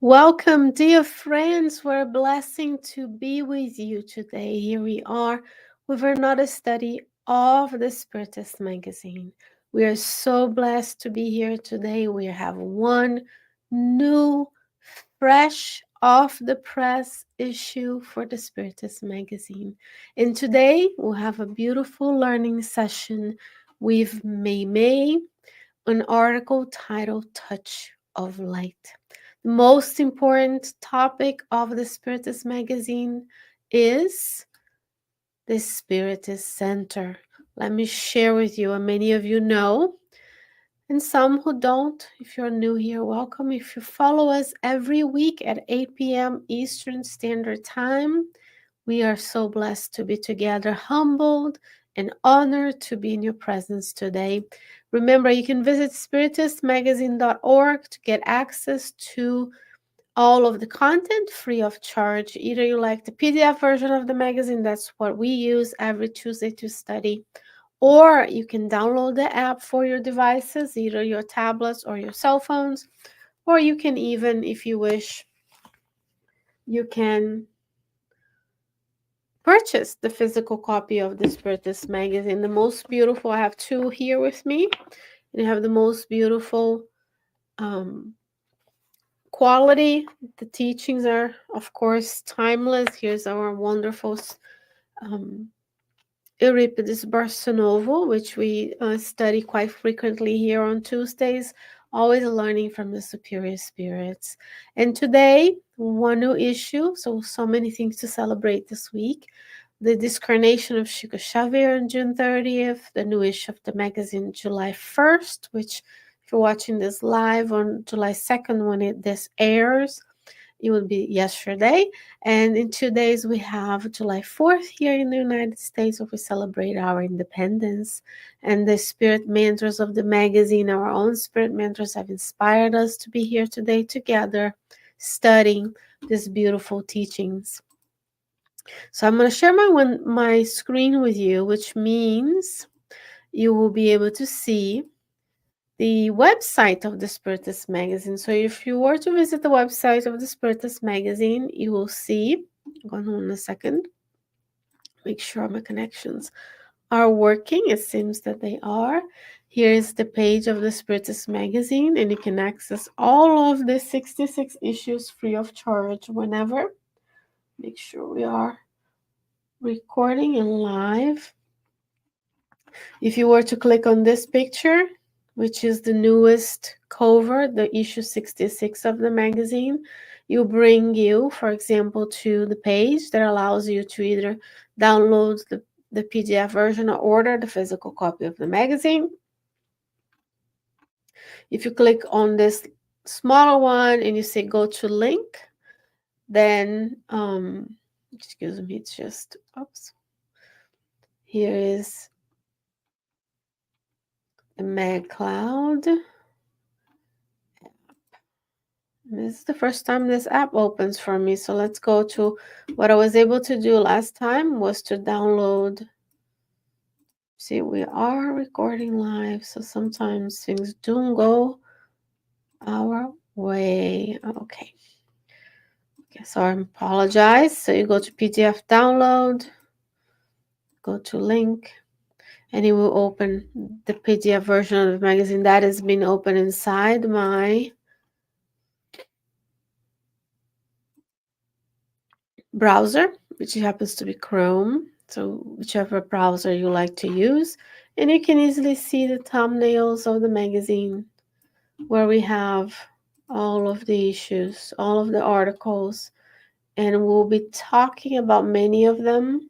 Welcome, dear friends. We're a blessing to be with you today. Here we are with another study of the Spiritist magazine. We are so blessed to be here today. We have one new, fresh, off the press issue for the Spiritist magazine. And today we'll have a beautiful learning session with ByMeiMei, an article titled Touch of Light. The most important topic of the Spiritist magazine is the Spiritist Center. Let me share with you, and many of you know, and some who don't. If you're new here, welcome. If you follow us every week at 8 p.m. Eastern Standard Time, we are so blessed to be together, humbled and honored to be in your presence today. Remember, you can visit spiritistmagazine.org to get access to all of the content free of charge. Either you like the PDF version of the magazine, that's what we use every Tuesday to study, or you can download the app for your devices, either your tablets or your cell phones, or you can even, if you wish, you can purchase the physical copy of the Spiritist magazine. The most beautiful, I have two here with me, and you have the most beautiful quality. The teachings are, of course, timeless. Here's our wonderful um, Euripides Barsonovo, which we study quite frequently here on Tuesdays, always learning from the superior spirits. And today, one new issue, so many things to celebrate this week. The discarnation of Chico Xavier on June 30th, the new issue of the magazine July 1st, which if you're watching this live on July 2nd when this airs, it will be yesterday. And in 2 days, we have July 4th here in the United States, where we celebrate our independence. And the spirit mentors of the magazine, our own spirit mentors, have inspired us to be here today together, studying these beautiful teachings. So I'm going to share my screen with you, which means you will be able to see the website of the Spiritist magazine. So if you were to visit the website of the Spiritist magazine, you will see, hold on a second, make sure my connections are working. It seems that they are. Here is the page of the Spiritist magazine, and you can access all of the 66 issues free of charge whenever. Make sure we are recording and live. If you were to click on this picture, which is the newest cover, the issue 66 of the magazine, will bring you, for example, to the page that allows you to either download the PDF version or order the physical copy of the magazine. If you click on this smaller one and you say go to link, then, excuse me, it's just, oops. Here is the Mag Cloud. This is the first time this app opens for me. So let's go to what I was able to do last time was to download. See, we are recording live, so sometimes things don't go our way. Okay. So I apologize. So you go to PDF download, go to link, and it will open the PDF version of the magazine that has been open inside my browser, which happens to be Chrome. So whichever browser you like to use. And you can easily see the thumbnails of the magazine where we have all of the issues, all of the articles, and we'll be talking about many of them.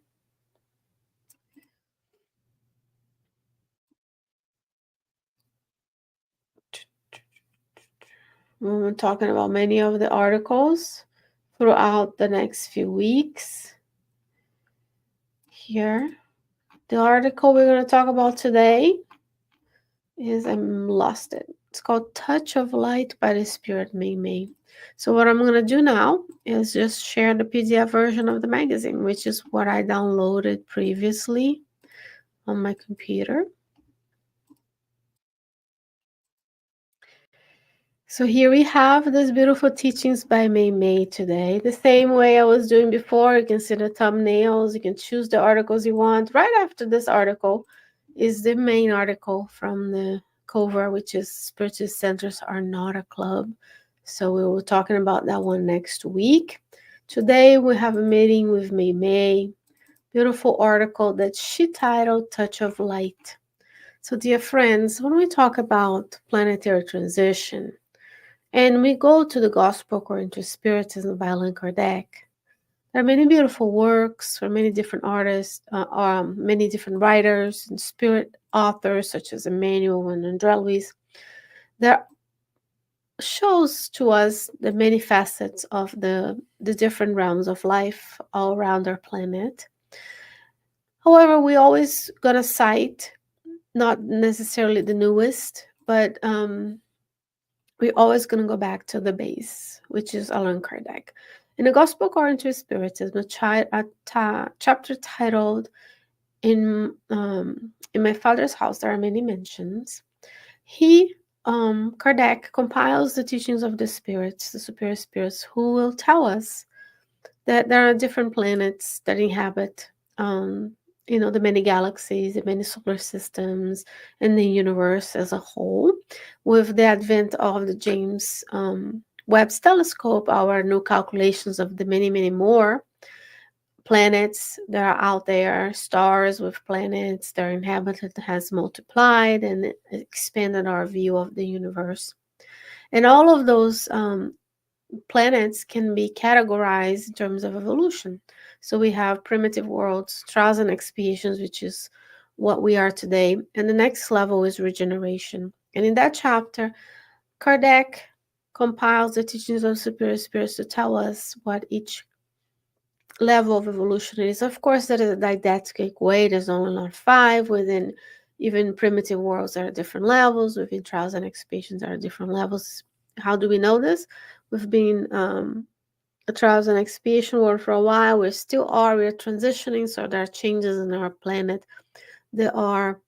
We'll be talking about many of the articles throughout the next few weeks. Here, the article we're going to talk about today is I'm lost it. It's called Touch of Light by the Spirit ByMeiMei. So what I'm going to do now is just share the PDF version of the magazine, which is what I downloaded previously on my computer. So here we have this beautiful teachings by byMeiMei today. The same way I was doing before, you can see the thumbnails, you can choose the articles you want. Right after this article is the main article from the cover, which is Spiritist Centers Are Not a Club. So we will be talking about that one next week. Today we have a meeting with byMeiMei. Beautiful article that she titled Touch of Light. So dear friends, when we talk about planetary transition, and we go to the Gospel according to Spiritism by Allan Kardec. There are many beautiful works from many different artists, many different writers and spirit authors such as Emmanuel and André Luis that shows to us the many facets of the different realms of life all around our planet. However, we always gonna cite not necessarily the newest, but we're always going to go back to the base, which is Allan Kardec. In the Gospel according to Spiritism, a chapter titled "In My Father's House," there are many mentions. Kardec compiles the teachings of the spirits, the superior spirits, who will tell us that there are different planets that inhabit the many galaxies, the many solar systems, and the universe as a whole. With the advent of the James Webb's telescope, our new calculations of the many, many more planets that are out there, stars with planets, their inhabitant has multiplied and expanded our view of the universe. And all of those planets can be categorized in terms of evolution. So we have primitive worlds, trials and expiations, which is what we are today. And the next level is regeneration. And in that chapter, Kardec compiles the teachings of superior spirits to tell us what each level of evolution is. Of course, that is a didactic way. There's only not five. Within even primitive worlds, there are different levels. Within trials and expiations, there are different levels. How do we know this? We've been a trials and expiation world for a while. We still are. We're transitioning, so there are changes in our planet. There are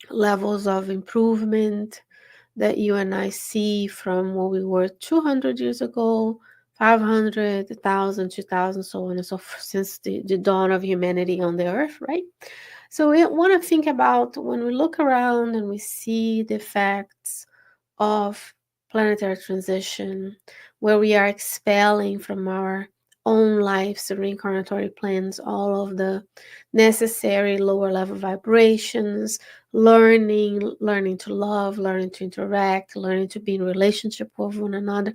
levels of improvement that you and I see from what we were 200 years ago, 500, 1,000, 2,000, so on and so forth, since the dawn of humanity on the earth, right? So we want to think about when we look around and we see the effects of planetary transition, where we are expelling from our own lives, the reincarnatory plans, all of the necessary lower level vibrations, learning to love, learning to interact, learning to be in relationship with one another.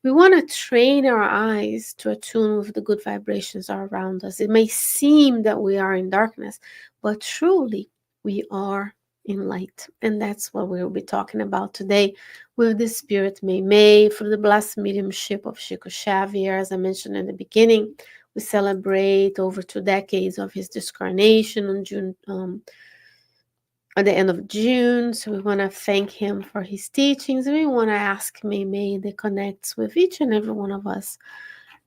We want to train our eyes to attune with the good vibrations around us. It may seem that we are in darkness, but truly we are in light. And that's what we'll be talking about today with the Spirit byMeiMei for the blessed mediumship of Chico Xavier. As I mentioned in the beginning, we celebrate over 2 decades of his discarnation on June, at the end of June. So we want to thank him for his teachings. And we want to ask byMeiMei that connects with each and every one of us,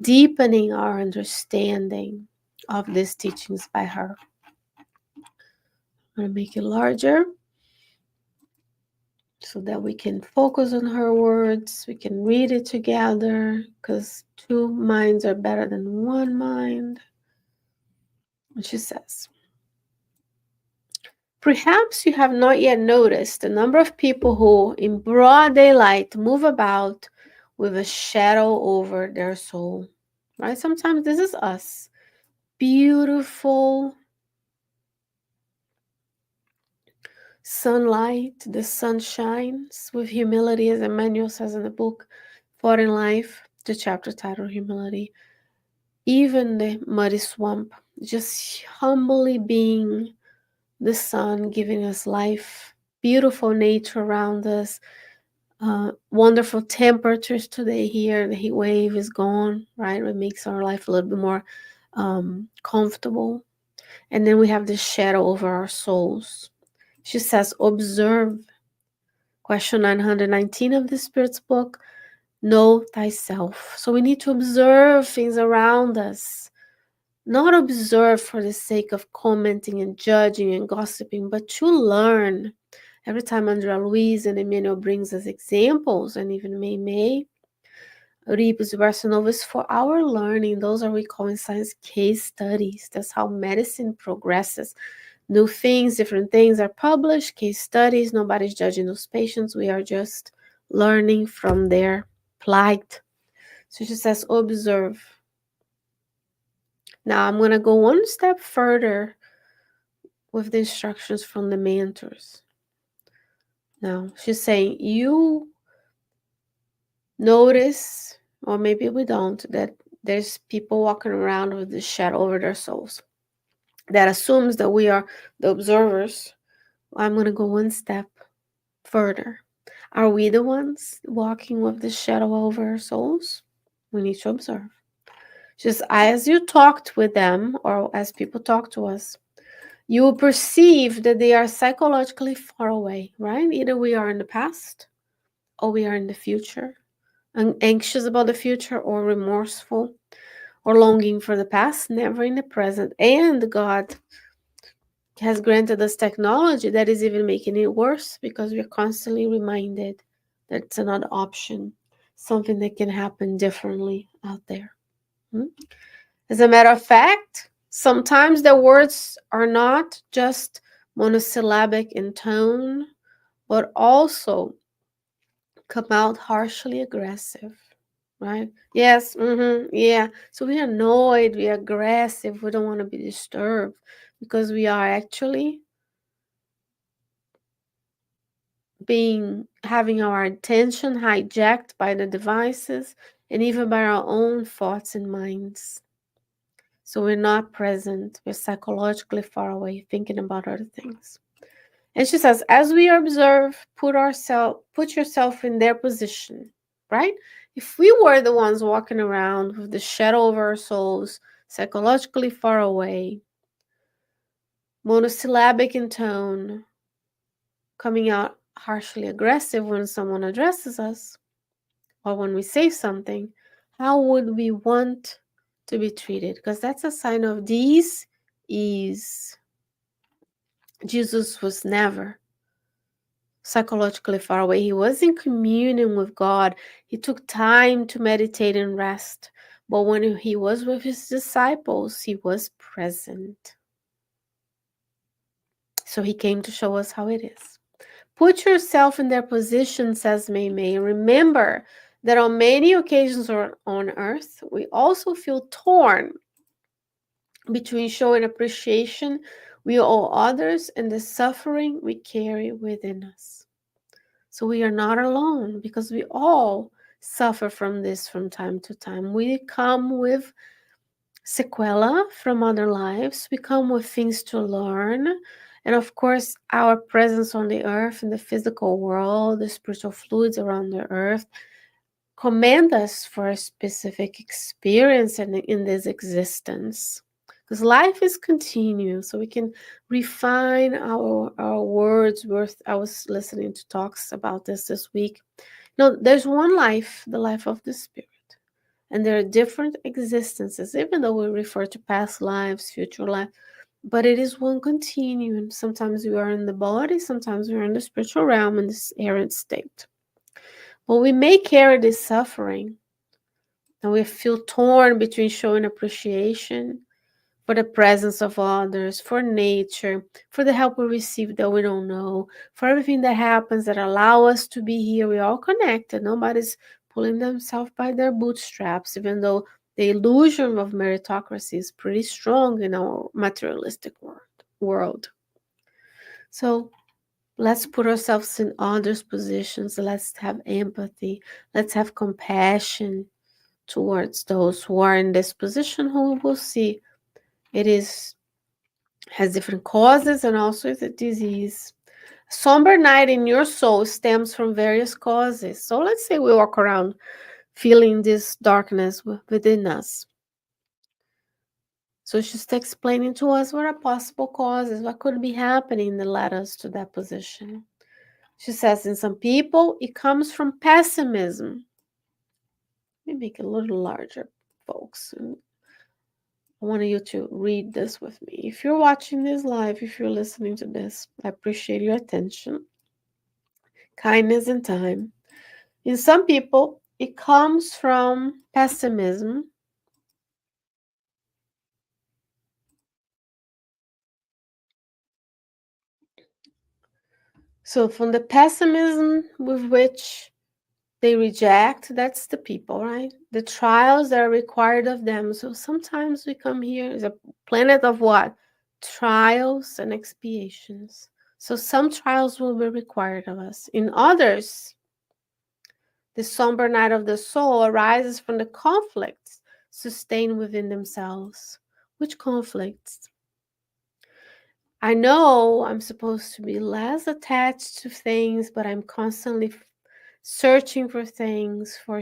deepening our understanding of these teachings by her. I'm going to make it larger so that we can focus on her words. We can read it together because two minds are better than one mind. And she says, perhaps you have not yet noticed the number of people who, in broad daylight, move about with a shadow over their soul. Right? Sometimes this is us. Beautiful sunlight, the sun shines with humility, as Emmanuel says in the book, Fought in Life, the chapter titled Humility. Even the muddy swamp, just humbly being the sun, giving us life, beautiful nature around us, wonderful temperatures today here. The heat wave is gone, right? It makes our life a little bit more comfortable. And then we have the shadow over our souls. She says, observe. Question 919 of the Spirit's book, know thyself. So we need to observe things around us, not observe for the sake of commenting and judging and gossiping, but to learn Every time Andrea Luiz and Emmanuel brings us examples, and even byMeiMei, Oedipus Barcelona is for our learning. Those are we call in science case studies. That's how medicine progresses. New things, different things are published, case studies. Nobody's judging those patients. We are just learning from their plight. So she says, observe. Now I'm going to go one step further with the instructions from the mentors. Now she's saying, you notice, or maybe we don't, that there's people walking around with the shadow over their souls. That assumes that we are the observers. I'm going to go one step further. Are we the ones walking with the shadow over our souls? We need to observe. Just as you talked with them, or as people talk to us, you will perceive that they are psychologically far away, right? Either we are in the past or we are in the future, anxious about the future or remorseful or longing for the past, never in the present. And God has granted us technology that is even making it worse because we're constantly reminded that it's another option, something that can happen differently out there. As a matter of fact, sometimes the words are not just monosyllabic in tone, but also come out harshly aggressive, right? Yes, yeah. So we're annoyed, we're aggressive, we don't want to be disturbed because we are actually having our attention hijacked by the devices and even by our own thoughts and minds. So we're not present, we're psychologically far away thinking about other things. And she says, as we observe, put yourself in their position, right? If we were the ones walking around with the shadow over our souls, psychologically far away, monosyllabic in tone, coming out harshly aggressive when someone addresses us, or when we say something, how would we want to be treated? Because that's a sign of dis-ease. Jesus was never psychologically far away. He was in communion with God. He took time to meditate and rest. But when he was with his disciples, he was present. So he came to show us how it is. Put yourself in their position, says byMeiMei. Remember that on many occasions on earth, we also feel torn between showing appreciation we owe others and the suffering we carry within us. So we are not alone because we all suffer from this from time to time. We come with sequela from other lives, we come with things to learn. And of course, our presence on the earth, in the physical world, the spiritual fluids around the earth, command us for a specific experience in this existence. Because life is continuous, so we can refine our words. I was listening to talks about this week. No, there's one life, the life of the spirit. And there are different existences, even though we refer to past lives, future life, but it is one continuum. Sometimes we are in the body, sometimes we are in the spiritual realm in this errant state. But we may carry this suffering, and we feel torn between showing appreciation for the presence of others, for nature, for the help we receive that we don't know, for everything that happens that allow us to be here. We're all connected. Nobody's pulling themselves by their bootstraps, even though the illusion of meritocracy is pretty strong in our materialistic world. So let's put ourselves in others' positions. Let's have empathy. Let's have compassion towards those who are in this position, who will see it has different causes and also is a disease. Somber night in your soul stems from various causes. So let's say we walk around feeling this darkness within us. So she's explaining to us what are possible causes, what could be happening that led us to that position. She says in some people, it comes from pessimism. Let me make it a little larger, folks. I want you to read this with me. If you're watching this live, if you're listening to this, I appreciate your attention. kindness and time. In some people, it comes from pessimism. So, from the pessimism with which they reject, that's the people, right? The trials that are required of them. So, sometimes we come here as a planet of what? Trials and expiations. So, some trials will be required of us. In others, the somber night of the soul arises from the conflicts sustained within themselves. Which conflicts? I know I'm supposed to be less attached to things, but I'm constantly searching for things, for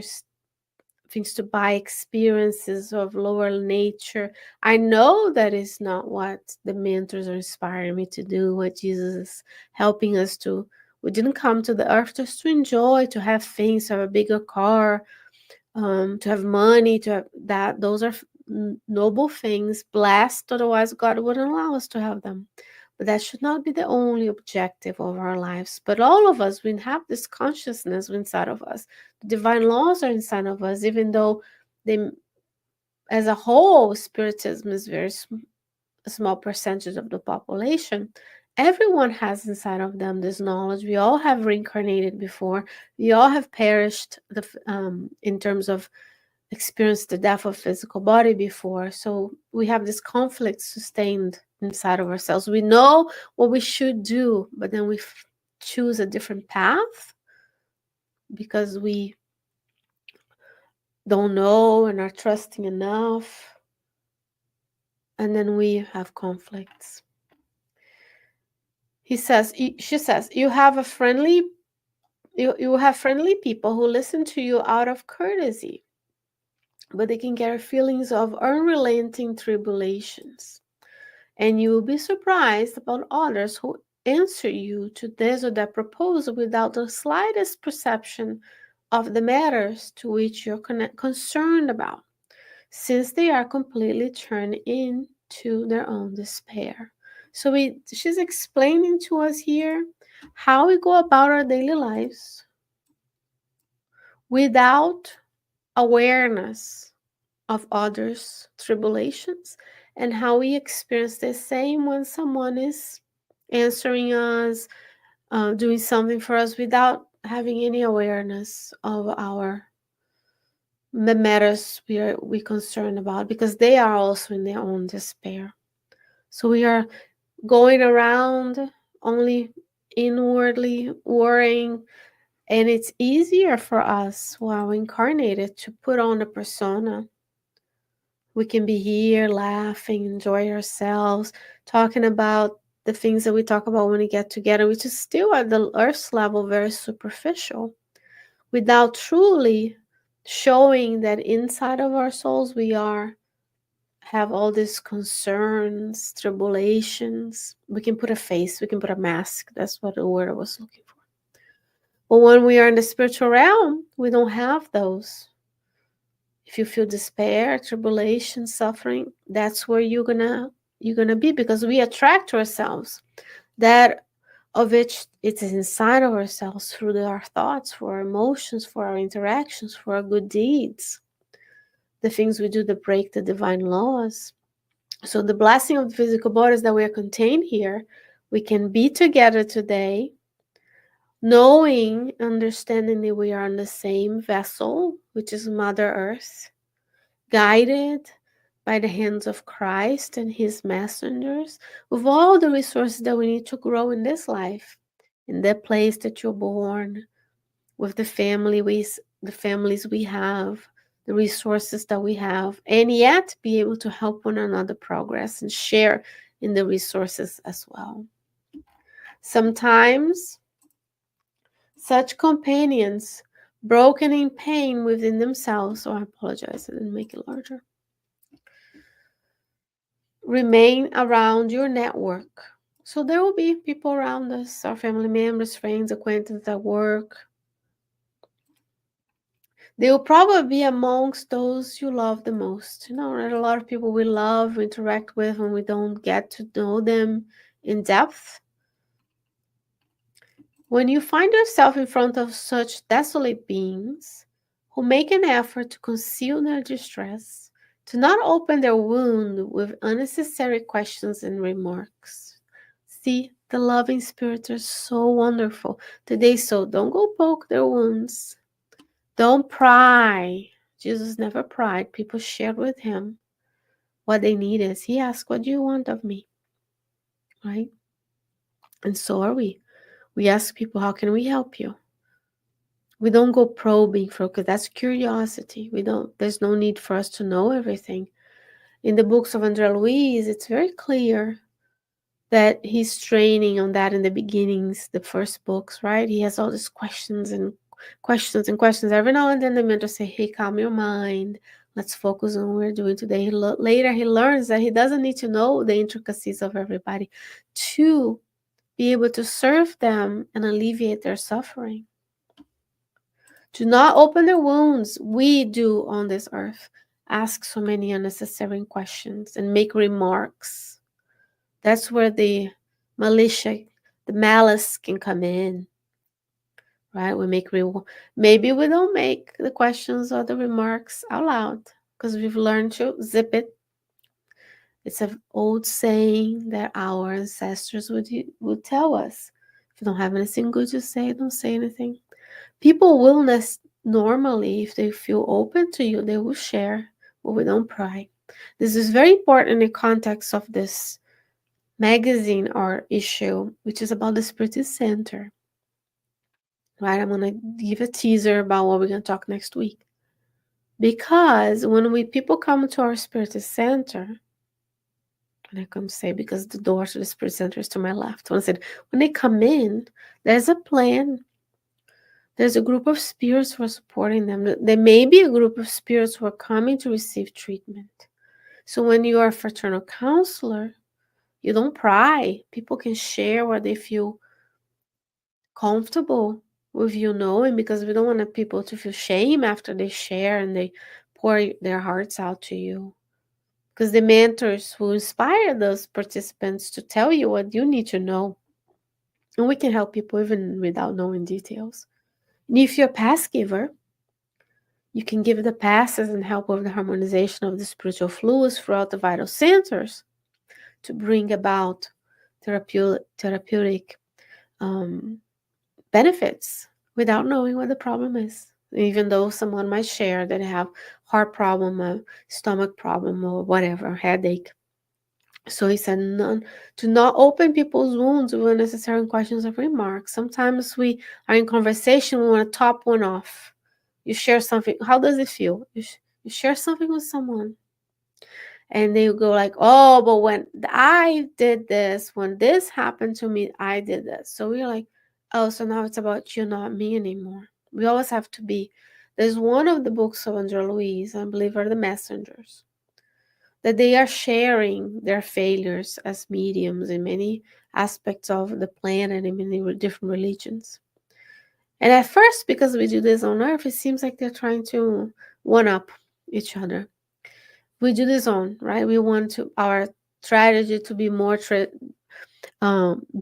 things to buy, experiences of lower nature. I know that is not what the mentors are inspiring me to do, what Jesus is helping us to. We didn't come to the earth just to enjoy, to have things, to have a bigger car, to have money, to have that. Those are noble things, blessed. Otherwise, God wouldn't allow us to have them. But that should not be the only objective of our lives. But all of us, we have this consciousness inside of us. The divine laws are inside of us, even though they, as a whole, Spiritism is very a small percentage of the population. Everyone has inside of them this knowledge. We all have reincarnated before. We all have perished in terms of experienced the death of physical body before. So we have this conflict sustained inside of ourselves. We know what we should do, but then we choose a different path because we don't know and are trusting enough. And then we have conflicts. She says, you have friendly people who listen to you out of courtesy, but they can carry feelings of unrelenting tribulations. And you will be surprised about others who answer you to this or that proposal without the slightest perception of the matters to which you're concerned about, since they are completely turned into their own despair. So she's explaining to us here how we go about our daily lives without awareness of others' tribulations, and how we experience the same when someone is answering us, doing something for us without having any awareness of the matters we concerned about, because they are also in their own despair. So we are going around only inwardly worrying, and it's easier for us while incarnated to put on a persona. We can be here laughing, enjoy ourselves, talking about the things that we talk about when we get together, which is still at the earth's level very superficial, without truly showing that inside of our souls we have all these concerns, tribulations. We can put a face, we can put a mask. That's what the word I was looking for. But when we are in the spiritual realm, we don't have those. If you feel despair, tribulation, suffering, that's where you're gonna be, because we attract to ourselves that of which it is inside of ourselves through our thoughts, for our emotions, for our interactions, for our good deeds, the things we do that break the divine laws. So the blessing of the physical bodies that we are contained here, we can be together today, knowing, understanding that we are on the same vessel, which is Mother Earth, guided by the hands of Christ and his messengers, with all the resources that we need to grow in this life, in the place that you're born, with the families we have, the resources that we have, and yet be able to help one another progress and share in the resources as well. Sometimes such companions, broken in pain within themselves, I apologize, I didn't make it larger, remain around your network. So there will be people around us, our family members, friends, acquaintances at work. They will probably be amongst those you love the most. There are a lot of people we love, we interact with, and we don't get to know them in depth. When you find yourself in front of such desolate beings who make an effort to conceal their distress, to not open their wound with unnecessary questions and remarks. See, the loving spirit is so wonderful today, so don't go poke their wounds. Don't pry. Jesus never pried. People shared with him what they needed. He asked, "What do you want of me?" Right? And so are we. We ask people, "How can we help you?" We don't go probing for, because that's curiosity. We don't. There's no need for us to know everything. In the books of André Luiz, it's very clear that he's training on that in the beginnings, the first books, right? He has all these questions and questions and questions. Every now and then the mentor say, "Hey, calm your mind. Let's focus on what we're doing today." Later he learns that he doesn't need to know the intricacies of everybody to be able to serve them and alleviate their suffering. Do not open their wounds. We do on this earth ask so many unnecessary questions and make remarks. That's where the militia, the malice can come in, right? Maybe we don't make the questions or the remarks out loud because we've learned to zip it. It's an old saying that our ancestors would tell us: if you don't have anything good to say, don't say anything. People will normally, if they feel open to you, they will share, but we don't pry. This is very important in the context of this magazine or issue, which is about the Spiritist Center. Right? I'm gonna give a teaser about what we're gonna talk next week. Because when people come to our Spiritist Center, and I come say because the door to the Spirit Center is to my left. When they come in, there's a plan. There's a group of spirits who are supporting them. There may be a group of spirits who are coming to receive treatment. So when you are a fraternal counselor, you don't pry. People can share what they feel comfortable with you knowing, because we don't want people to feel shame after they share and they pour their hearts out to you. Because the mentors will inspire those participants to tell you what you need to know. And we can help people even without knowing details. And if you're a pass giver, you can give the passes and help with the harmonization of the spiritual fluids throughout the vital centers to bring about therapeutic benefits without knowing what the problem is. Even though someone might share that they have heart problem, a stomach problem, or whatever, headache. So he said, none, do not open people's wounds with unnecessary questions or remarks. Sometimes we are in conversation, we want to top one off. You share something. How does it feel? You share something with someone, and they go like, "Oh, but when I did this, when this happened to me, I did this." So we're like, "Oh, so now it's about you, not me anymore." We always have to be. There's one of the books of André Luiz, I believe, are the messengers, that they are sharing their failures as mediums in many aspects of the planet and in many different religions. And at first, because we do this on Earth, it seems like they're trying to one up each other. We do this on, right? We want our strategy to be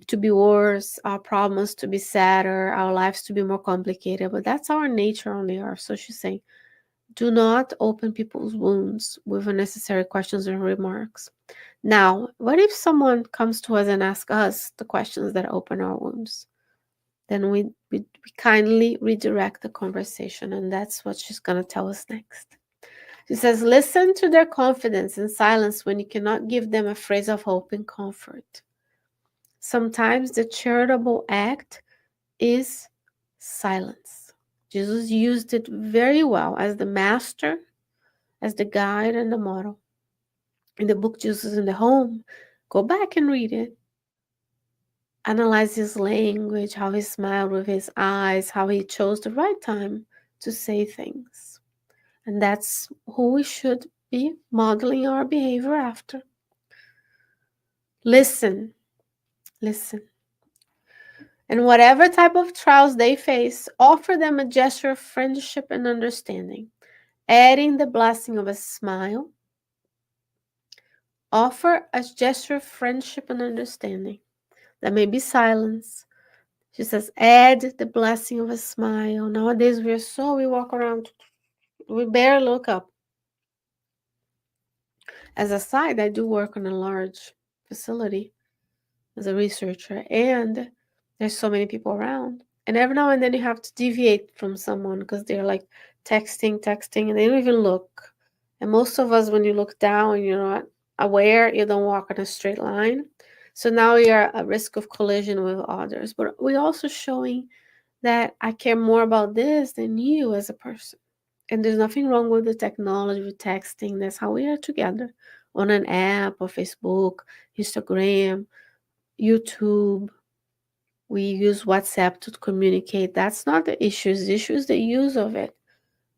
to be worse, our problems to be sadder, our lives to be more complicated. But that's our nature on the Earth. So she's saying, do not open people's wounds with unnecessary questions and remarks. Now, what if someone comes to us and asks us the questions that open our wounds? Then we kindly redirect the conversation, and that's what she's going to tell us next. She says, listen to their confidence in silence when you cannot give them a phrase of hope and comfort. Sometimes the charitable act is silence. Jesus used it very well as the master, as the guide, and the model. In the book Jesus in the Home, go back and read it. Analyze his language, how he smiled with his eyes, how he chose the right time to say things. And that's who we should be modeling our behavior after. Listen. And whatever type of trials they face, offer them a gesture of friendship and understanding, adding the blessing of a smile. Offer a gesture of friendship and understanding. That may be silence. She says, add the blessing of a smile. Nowadays, we walk around, we barely look up. As a side, I do work on a large facility as a researcher, and there's so many people around. And every now and then you have to deviate from someone because they're like texting, and they don't even look. And most of us, when you look down and you're not aware, you don't walk in a straight line. So now you're at risk of collision with others. But we're also showing that I care more about this than you as a person. And there's nothing wrong with the technology, with texting. That's how we are together on an app or Facebook, Instagram, YouTube. We use WhatsApp to communicate. That's not the issues. The issue is the use of it.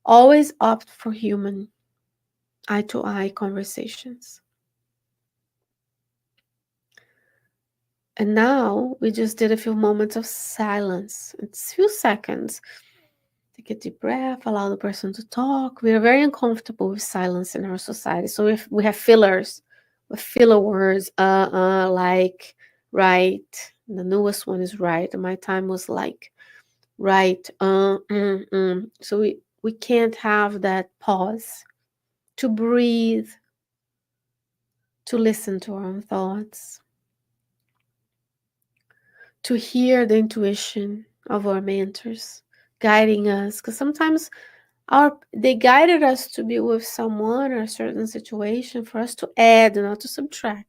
Always opt for human, eye to eye conversations. And now we just did a few moments of silence. It's a few seconds. Take a deep breath, allow the person to talk. We are very uncomfortable with silence in our society. So if we have fillers, with filler words, like, right. The newest one is right. My time was like, right, So we can't have that pause to breathe, to listen to our own thoughts, to hear the intuition of our mentors guiding us. Because sometimes they guided us to be with someone or a certain situation for us to add, not to subtract.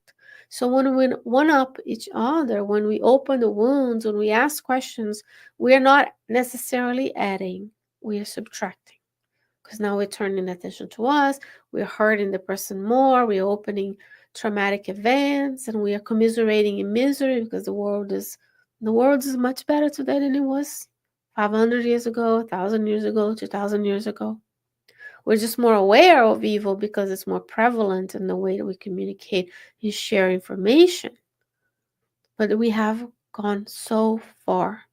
So when we one up each other, when we open the wounds, when we ask questions, we are not necessarily adding, we are subtracting. Because now we're turning attention to us, we're hurting the person more, we're opening traumatic events, and we are commiserating in misery because the world is much better today than it was 500 years ago, 1,000 years ago, 2,000 years ago. We're just more aware of evil because it's more prevalent in the way that we communicate and share information. But we have gone so far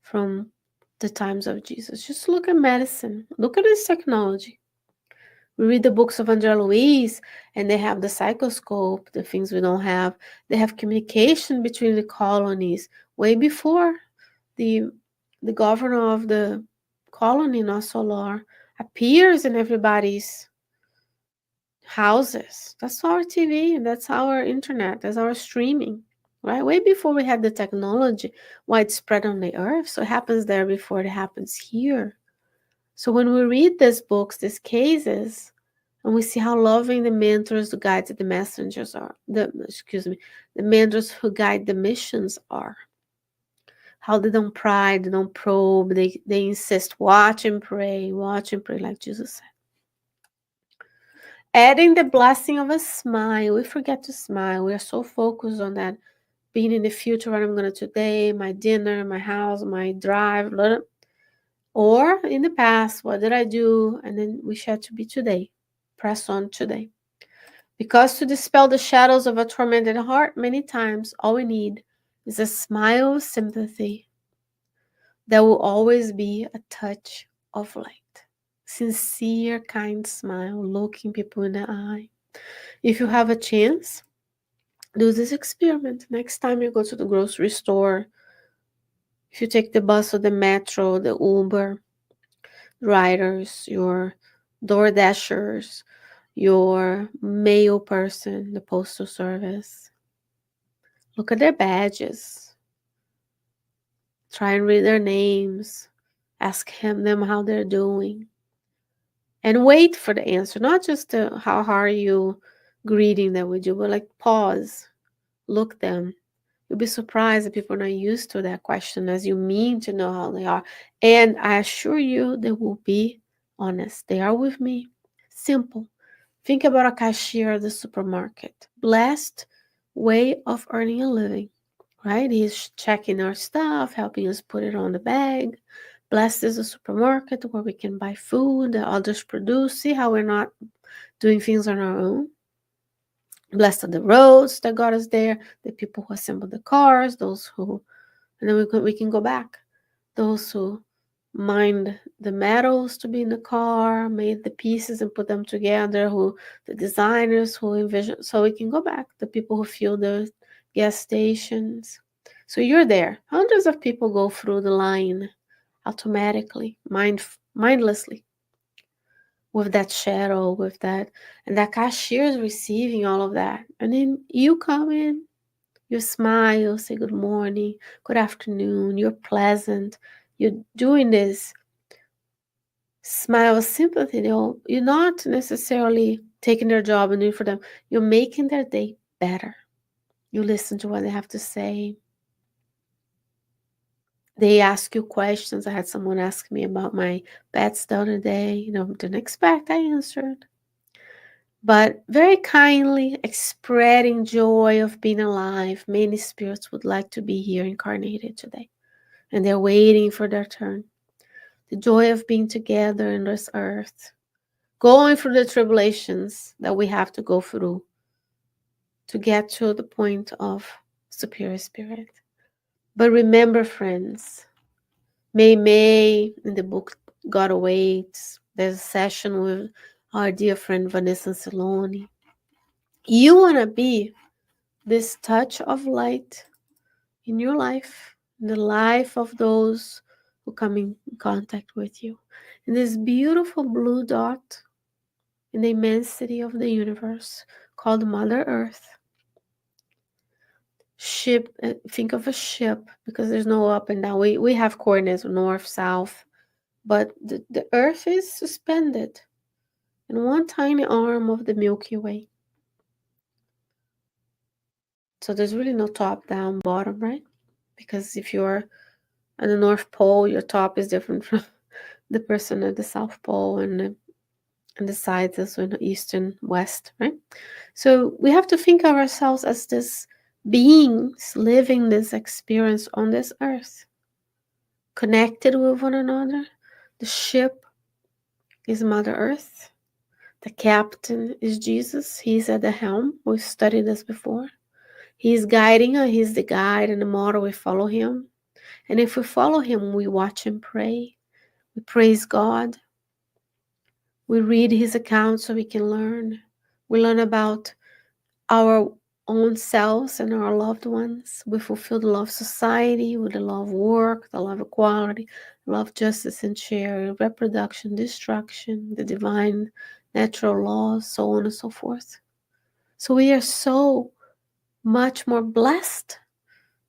from the times of Jesus. Just look at medicine, look at this technology. We read the books of André Luiz, and they have the psychoscope, the things we don't have. They have communication between the colonies way before the the governor of the colony, Solar, appears in everybody's houses. That's our TV, and that's our internet, that's our streaming, right? Way before we had the technology widespread on the earth. So it happens there before it happens here. So when we read these books, these cases, and we see how loving the mentors who guide the messengers are, the mentors who guide the missions are, how they don't pry, they don't probe, they insist, watch and pray, like Jesus said. Adding the blessing of a smile. We forget to smile. We are so focused on that being in the future, what I'm going to today, my dinner, my house, my drive, blah, blah. Or in the past, what did I do? And then we share to be today. Press on today. Because to dispel the shadows of a tormented heart, many times all we need is a smile of sympathy. There will always be a touch of light. Sincere, kind smile, looking people in the eye. If you have a chance, do this experiment. Next time you go to the grocery store, if you take the bus or the metro, the Uber riders, your door dashers, your mail person, the postal service, look at their badges. Try and read their names. Ask them how they're doing. And wait for the answer. Not just the how are you greeting that we do, but like pause. Look them. You'll be surprised that people are not used to that question as you mean to know how they are. And I assure you they will be honest. They are with me. Simple. Think about a cashier at the supermarket. Blessed way of earning a living, right? He's checking our stuff, helping us put it on the bag. Blessed is a supermarket where we can buy food that others produce. See how we're not doing things on our own. Blessed are the roads that got us there, the people who assembled the cars, those who, and then we can go back. Those who mined the metals to be in the car, made the pieces and put them together, the designers who envisioned, so we can go back. The people who fuel the gas stations. So you're there. Hundreds of people go through the line automatically, mindlessly, with that shadow, with that, and that cashier is receiving all of that. And then you come in, you smile, say good morning, good afternoon, you're pleasant, you're doing this smile of sympathy. You're not necessarily taking their job and doing it for them. You're making their day better. You listen to what they have to say. They ask you questions. I had someone ask me about my pets the other day. Didn't expect I answered. But very kindly, spreading joy of being alive. Many spirits would like to be here incarnated today. And they're waiting for their turn. The joy of being together in this earth. Going through the tribulations that we have to go through to get to the point of superior spirit. But remember, friends, May in the book God Awaits, there's a session with our dear friend Vanessa Saloni. You want to be this touch of light in your life, in the life of those who come in contact with you. In this beautiful blue dot in the immensity of the universe called Mother Earth. Ship, think of a ship, because there's no up and down. We have coordinates north, south, but the earth is suspended in one tiny arm of the Milky Way. So there's really no top, down, bottom, right? Because if you're at the North Pole, your top is different from the person at the South Pole, and the sides also in the east and west, right? So we have to think of ourselves as this beings living this experience on this earth, connected with one another. The ship is Mother Earth. The captain is Jesus. He's at the helm. We've studied this before. He's guiding us. He's the guide and the model. We follow him. And if we follow him, we watch him pray. We praise God. We read his account so we can learn. We learn about our own selves and our loved ones. We fulfill the law of society with the law of work, the law of equality, the law of justice and sharing, reproduction, destruction, the divine natural laws, so on and so forth. So we are so much more blessed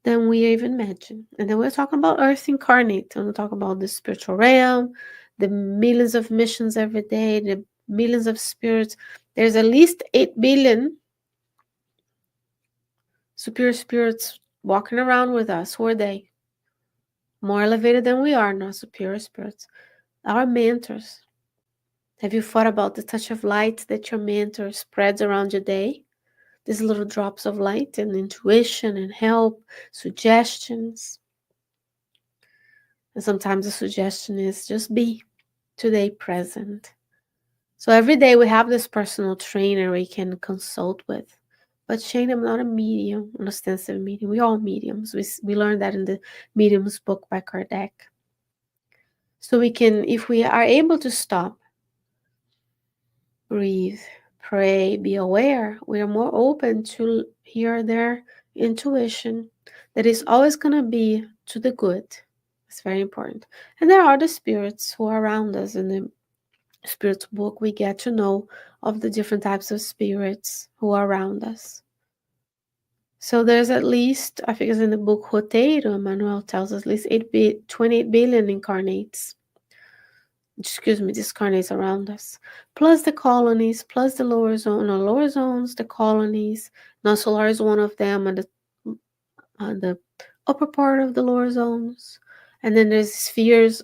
than we even imagine. And then we're talking about Earth incarnate, and we're talking about the spiritual realm, the millions of missions every day, the millions of spirits. There's at least 8 billion superior spirits walking around with us. Who are they? More elevated than we are, not superior spirits. Our mentors. Have you thought about the touch of light that your mentor spreads around your day? These little drops of light and intuition and help, suggestions. And sometimes the suggestion is just be today present. So every day we have this personal trainer we can consult with. But Shane, I'm not a medium, an ostensive medium. We're all mediums. We learned that in the Mediums book by Kardec. So we can, if we are able to stop, breathe, pray, be aware, we are more open to hear their intuition that is always going to be to the good. It's very important. And there are the spirits who are around us. In the Spirits book, we get to know of the different types of spirits who are around us. So there's at least, I think it's in the book Roteiro, Emmanuel tells us at least 28 billion incarnates. Discarnates around us. Plus the colonies, plus the lower zone, or lower zones, the colonies. Non-solar is one of them, and the upper part of the lower zones. And then there's spheres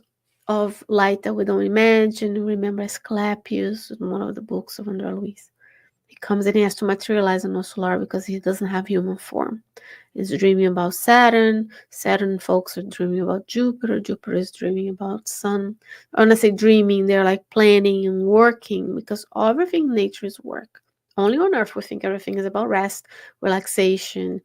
of light that we don't imagine. Remember Asclepius in one of the books of André Luiz. He comes and he has to materialize in non-solar because he doesn't have human form. He's dreaming about Saturn. Saturn folks are dreaming about Jupiter. Jupiter is dreaming about Sun. When I say dreaming, they're like planning and working, because everything in nature is work. Only on Earth we think everything is about rest, relaxation,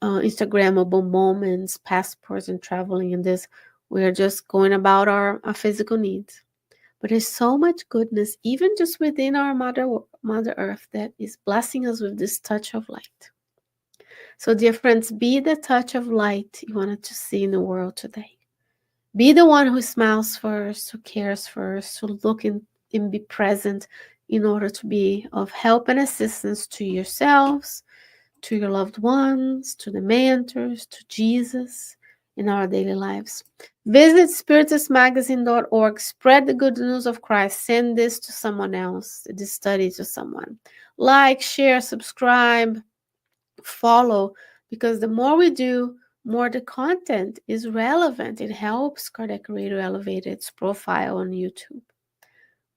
Instagrammable moments, passports, and traveling. And this, we're just going about our physical needs. But there's so much goodness, even just within our Mother Earth, that is blessing us with this touch of light. So, dear friends, be the touch of light you wanted to see in the world today. Be the one who smiles first, who cares first, who look in and be present in order to be of help and assistance to yourselves, to your loved ones, to the mentors, to Jesus in our daily lives. Visit spiritistmagazine.org. Spread the good news of Christ. Send this to someone else, this study to someone. Like, share, subscribe, follow, because the more we do, more the content is relevant. It helps Cardiac Radio elevate its profile on YouTube.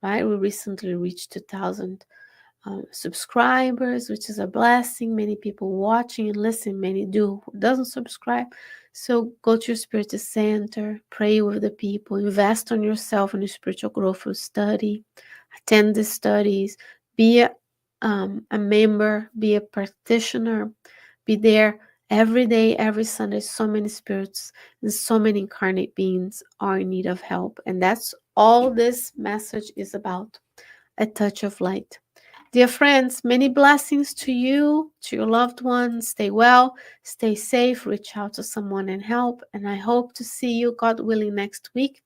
Right? We recently reached 2,000 subscribers, which is a blessing. Many people watching and listening, many do who doesn't subscribe. So go to your Spiritist Center, pray with the people, invest on yourself and your spiritual growth through study, attend the studies, be a member, be a practitioner, be there every day, every Sunday. So many spirits and so many incarnate beings are in need of help. And that's all this message is about, a touch of light. Dear friends, many blessings to you, to your loved ones. Stay well, stay safe, reach out to someone and help. And I hope to see you, God willing, next week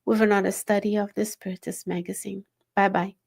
with another study of the Spiritist Magazine. Bye bye.